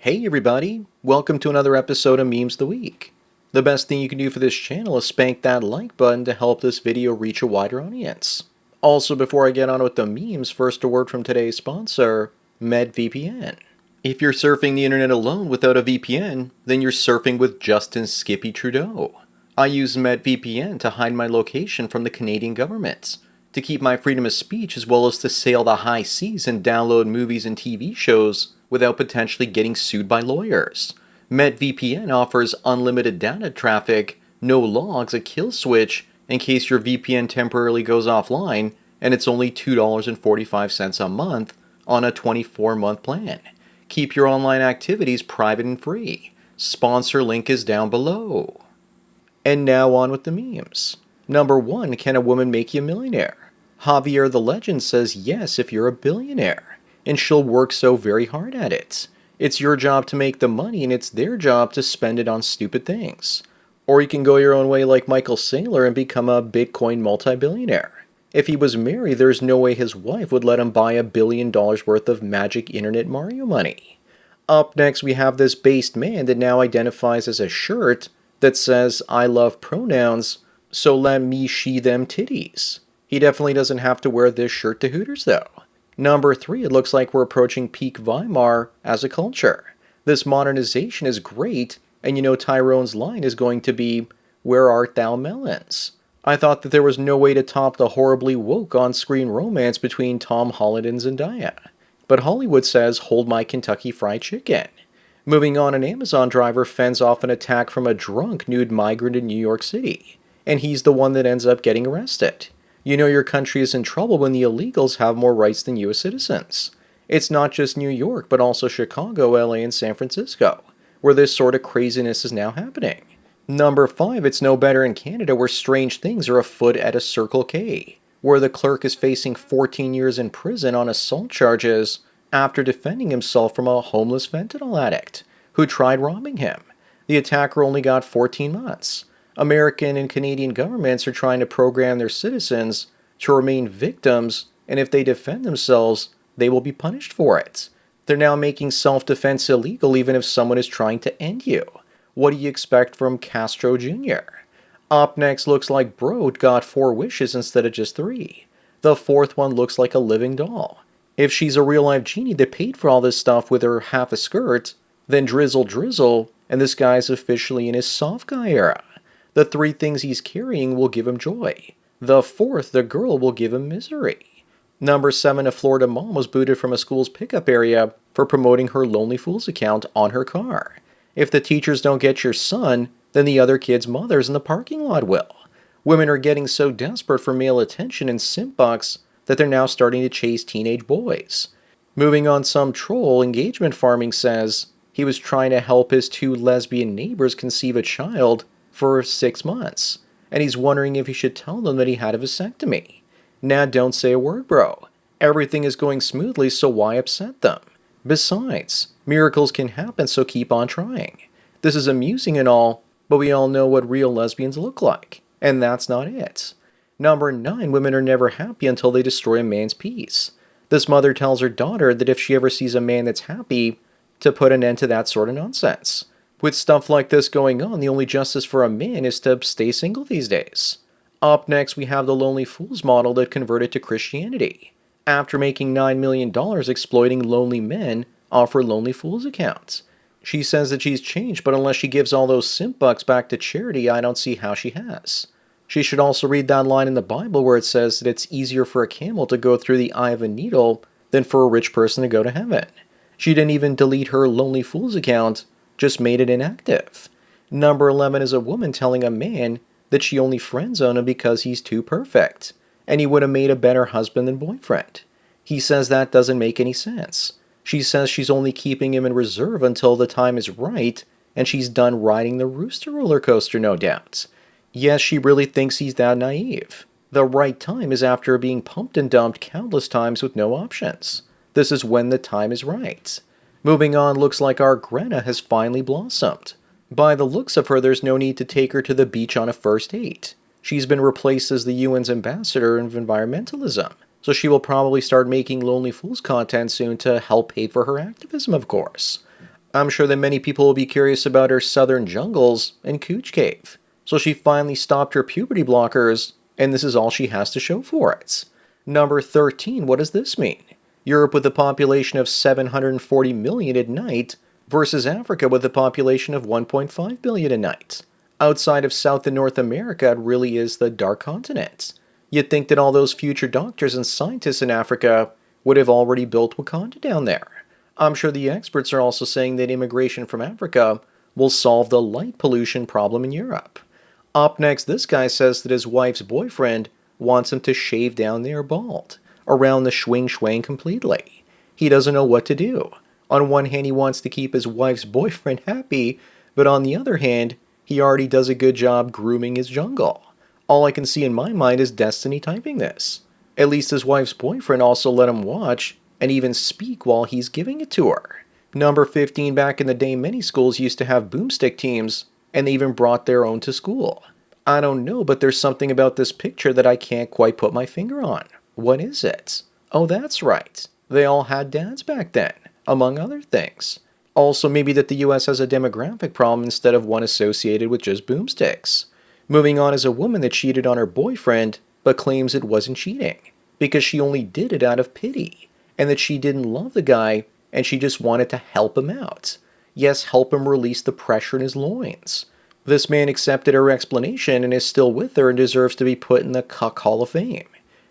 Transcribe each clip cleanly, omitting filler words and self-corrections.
Hey everybody, welcome to another episode of Memes of the Week. The best thing you can do for this channel is spank that like button to help this video reach a wider audience. Also, before I get on with the memes, first a word from today's sponsor, MedVPN. If you're surfing the internet alone without a VPN, then you're surfing with Justin Skippy Trudeau. I use MedVPN to hide my location from the Canadian government, to keep my freedom of speech as well as to sail the high seas and download movies and TV shows without potentially getting sued by lawyers. MedVPN offers unlimited data traffic, no logs, a kill switch in case your VPN temporarily goes offline, and it's only $2.45 a month on a 24-month plan. Keep your online activities private and free. Sponsor link is down below. And now on with the memes. Number 1, can a woman make you a millionaire? Javier the Legend says yes if you're a billionaire, and she'll work so very hard at it. It's your job to make the money and it's their job to spend it on stupid things. Or you can go your own way like Michael Saylor and become a Bitcoin multi-billionaire. If he was married, there's no way his wife would let him buy $1 billion worth of magic internet Mario money. Up next, we have this based man that now identifies as a shirt that says, I love pronouns, so let me she them titties. He definitely doesn't have to wear this shirt to Hooters though. Number 3, it looks like we're approaching peak Weimar as a culture. This modernization is great, and you know Tyrone's line is going to be, where art thou melons? I thought that there was no way to top the horribly woke on-screen romance between Tom Holland and Zendaya. But Hollywood says, hold my Kentucky Fried Chicken. Moving on, an Amazon driver fends off an attack from a drunk nude migrant in New York City, and he's the one that ends up getting arrested. You know your country is in trouble when the illegals have more rights than U.S. citizens. It's not just New York, but also Chicago, LA, and San Francisco, where this sort of craziness is now happening. Number 5, it's no better in Canada, where strange things are afoot at a Circle K, where the clerk is facing 14 years in prison on assault charges after defending himself from a homeless fentanyl addict who tried robbing him. The attacker only got 14 months. American and Canadian governments are trying to program their citizens to remain victims, and if they defend themselves, they will be punished for it. They're now making self-defense illegal even if someone is trying to end you. What do you expect from Castro Jr.? Up next, looks like Bro got 4 wishes instead of just 3. The 4th one looks like a living doll. If she's a real-life genie that paid for all this stuff with her half a skirt, then drizzle, and this guy's officially in his soft guy era. The 3 things he's carrying will give him joy. The 4th, the girl, will give him misery. Number 7, a Florida mom was booted from a school's pickup area for promoting her Lonely Fools account on her car. If the teachers don't get your son, then the other kids' mothers in the parking lot will. Women are getting so desperate for male attention and simp bucks that they're now starting to chase teenage boys. Moving on, some troll engagement farming says he was trying to help his 2 lesbian neighbors conceive a child for 6 months, and he's wondering if he should tell them that he had a vasectomy. Nah, don't say a word, bro. Everything is going smoothly, so why upset them? Besides, miracles can happen, so keep on trying. This is amusing and all, but we all know what real lesbians look like, and that's not it. Number 9, women are never happy until they destroy a man's peace. This mother tells her daughter that if she ever sees a man that's happy, to put an end to that sort of nonsense. With stuff like this going on, the only justice for a man is to stay single these days. Up next, we have the Lonely Fools model that converted to Christianity. After making $9 million exploiting lonely men off her Lonely Fools account. She says that she's changed, but unless she gives all those simp bucks back to charity, I don't see how she has. She should also read that line in the Bible where it says that it's easier for a camel to go through the eye of a needle than for a rich person to go to heaven. She didn't even delete her Lonely Fools account, just made it inactive. Number 11 is a woman telling a man that she only friend-zoned him because he's too perfect, and he would have made a better husband than boyfriend. He says that doesn't make any sense. She says she's only keeping him in reserve until the time is right, and she's done riding the rooster roller coaster, no doubt. Yes, she really thinks he's that naive. The right time is after being pumped and dumped countless times with no options. This is when the time is right. Moving on, looks like our Greta has finally blossomed. By the looks of her, there's no need to take her to the beach on a first date. She's been replaced as the UN's ambassador of environmentalism, so she will probably start making Lonely Fools content soon to help pay for her activism, of course. I'm sure that many people will be curious about her southern jungles and Cooch Cave. So she finally stopped her puberty blockers, and this is all she has to show for it. Number 13, what does this mean? Europe with a population of 740 million at night versus Africa with a population of 1.5 billion a night. Outside of South and North America, it really is the dark continent. You'd think that all those future doctors and scientists in Africa would have already built Wakanda down there. I'm sure the experts are also saying that immigration from Africa will solve the light pollution problem in Europe. Up next, this guy says that his wife's boyfriend wants him to shave down their bald, around the schwing completely. He doesn't know what to do. On one hand, he wants to keep his wife's boyfriend happy, but on the other hand, he already does a good job grooming his jungle. All I can see in my mind is Destiny typing this. At least his wife's boyfriend also let him watch and even speak while he's giving it to her. Number 15, back in the day, many schools used to have boomstick teams, and they even brought their own to school. I don't know, but there's something about this picture that I can't quite put my finger on. What is it? Oh, that's right. They all had dads back then, among other things. Also, maybe that the US has a demographic problem instead of one associated with just boomsticks. Moving on is a woman that cheated on her boyfriend, but claims it wasn't cheating, because she only did it out of pity, and that she didn't love the guy, and she just wanted to help him out. Yes, help him release the pressure in his loins. This man accepted her explanation and is still with her and deserves to be put in the Cuck Hall of Fame.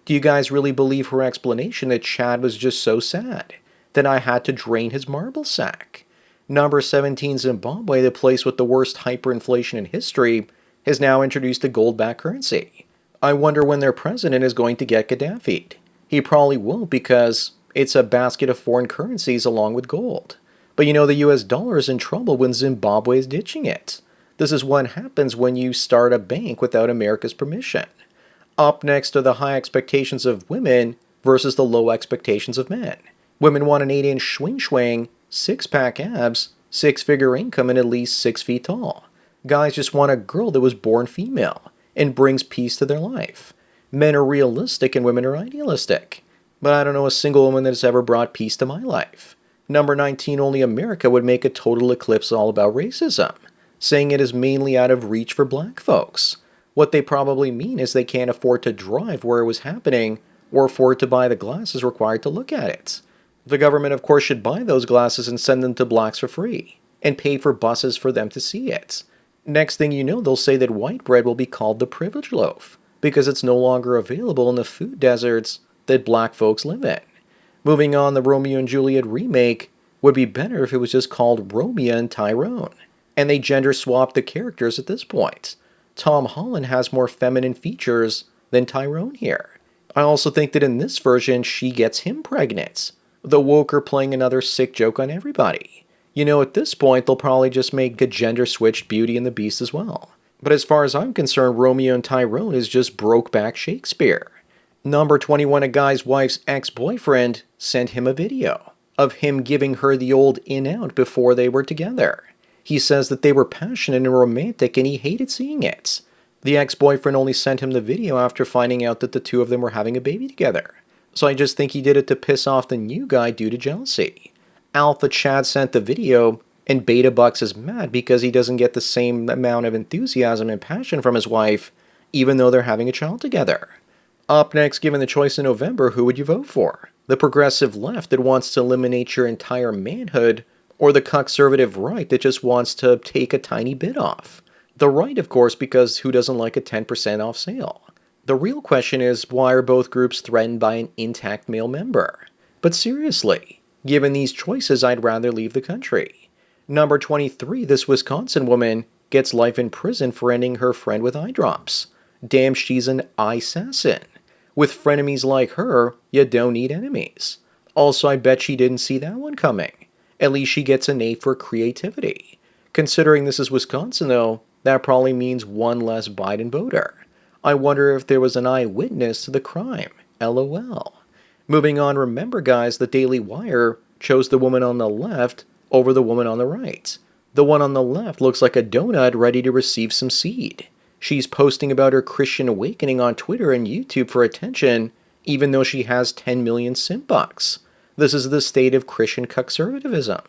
Do you guys really believe her explanation that Chad was just so sad that I had to drain his marble sack? Number 17, Zimbabwe, the place with the worst hyperinflation in history, has now introduced a gold-backed currency. I wonder when their president is going to get Gaddafi'd. He probably won't because it's a basket of foreign currencies along with gold. But you know the US dollar is in trouble when Zimbabwe is ditching it. This is what happens when you start a bank without America's permission. Up next are the high expectations of women versus the low expectations of men. Women want an 8-inch swing, six-pack abs, six-figure income, and at least 6 feet tall. Guys just want a girl that was born female and brings peace to their life. Men are realistic and women are idealistic. But I don't know a single woman that has ever brought peace to my life. Number 19, only America would make a total eclipse all about racism, saying it is mainly out of reach for black folks. What they probably mean is they can't afford to drive where it was happening or afford to buy the glasses required to look at it. The government, of course, should buy those glasses and send them to blacks for free and pay for buses for them to see it. Next thing you know, they'll say that white bread will be called the privilege loaf because it's no longer available in the food deserts that black folks live in. Moving on, the Romeo and Juliet remake would be better if it was just called Romeo and Tyrone. And they gender swapped the characters at this point. Tom Holland has more feminine features than Tyrone here. I also think that in this version, she gets him pregnant. The woke are playing another sick joke on everybody. You know, at this point, they'll probably just make a gender-switched Beauty and the Beast as well. But as far as I'm concerned, Romeo and Tyrone is just broke-back Shakespeare. Number 21, a guy's wife's ex-boyfriend sent him a video of him giving her the old in-out before they were together. He says that they were passionate and romantic and he hated seeing it. The ex-boyfriend only sent him the video after finding out that the two of them were having a baby together. So I just think he did it to piss off the new guy due to jealousy. Alpha Chad sent the video, and Beta Bucks is mad because he doesn't get the same amount of enthusiasm and passion from his wife, even though they're having a child together. Up next, given the choice in November, who would you vote for? The progressive left that wants to eliminate your entire manhood, or the conservative right that just wants to take a tiny bit off? The right, of course, because who doesn't like a 10% off sale? The real question is, why are both groups threatened by an intact male member? But seriously, given these choices, I'd rather leave the country. Number 23, this Wisconsin woman gets life in prison for ending her friend with eye drops. Damn, she's an eye-assassin. With frenemies like her, you don't need enemies. Also, I bet she didn't see that one coming. At least she gets an A for creativity. Considering this is Wisconsin, though, that probably means one less Biden voter. I wonder if there was an eyewitness to the crime. LOL. Moving on, remember guys, the Daily Wire chose the woman on the left over the woman on the right. The one on the left looks like a donut ready to receive some seed. She's posting about her Christian awakening on Twitter and YouTube for attention, even though she has 10 million simp bucks. This is the state of Christian conservatism.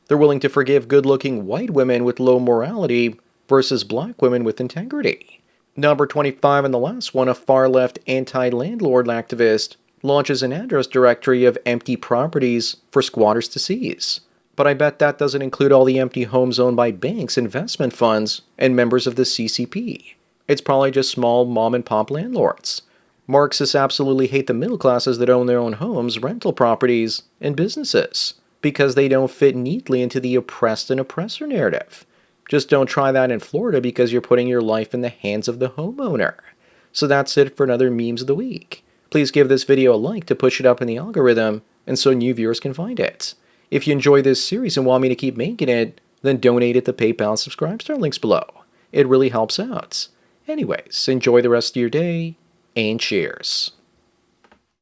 They're willing to forgive good-looking white women with low morality versus black women with integrity. Number 25 and the last one, a far-left anti-landlord activist launches an address directory of empty properties for squatters to seize. But I bet that doesn't include all the empty homes owned by banks, investment funds, and members of the CCP. It's probably just small mom-and-pop landlords. Marxists absolutely hate the middle classes that own their own homes, rental properties, and businesses because they don't fit neatly into the oppressed and oppressor narrative. Just don't try that in Florida because you're putting your life in the hands of the homeowner. So that's it for another Memes of the Week. Please give this video a like to push it up in the algorithm and so new viewers can find it. If you enjoy this series and want me to keep making it, then donate at the PayPal and Subscribe Star links below. It really helps out. Anyways, enjoy the rest of your day, and cheers.